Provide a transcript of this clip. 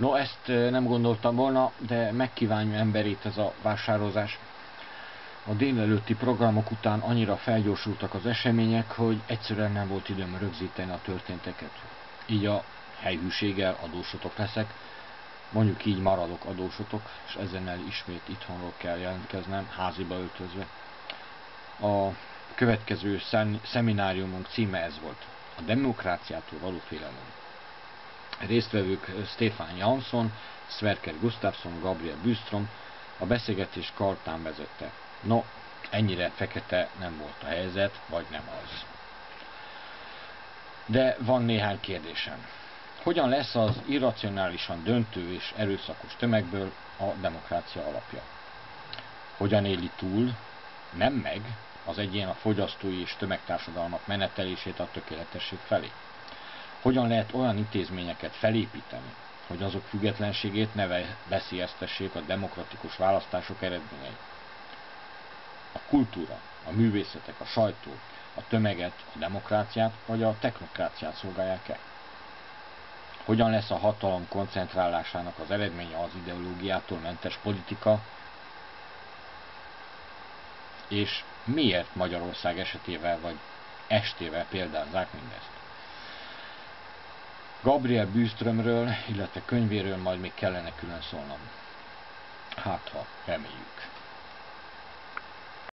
No, ezt nem gondoltam volna, de megkívánja emberét ez a vásározás. A délelőtti programok után annyira felgyorsultak az események, hogy egyszerűen nem volt időm rögzíteni a történteket. Így a helyhűséggel adósotok leszek, mondjuk így maradok adósotok, és ezennel ismét itthonról kell jelentkeznem, háziba öltözve. A következő szemináriumunk címe ez volt: a demokráciától való félelem. Résztvevők Stefan Jansson, Sverker Gustafsson, Gabriel Byström, a beszélgetés Carl Tham vezette. No, ennyire fekete nem volt a helyzet, vagy nem az. De van néhány kérdésem. Hogyan lesz az irracionálisan döntő és erőszakos tömegből a demokrácia alapja? Hogyan éli túl, nem meg, az egyén a fogyasztói és tömegtársadalmak menetelését a tökéletesség felé? Hogyan lehet olyan intézményeket felépíteni, hogy azok függetlenségét ne veszélyeztessék a demokratikus választások eredményei? A kultúra, a művészetek, a sajtó, a tömeget, a demokráciát vagy a technokráciát szolgálják-e? Hogyan lesz a hatalom koncentrálásának az eredménye az ideológiától mentes politika? És miért Magyarország esetével vagy estével példázzák mindezt? Gabriel Byströmről, illetve könyvéről majd még kellene külön szólnom. Hát ha, reméljük.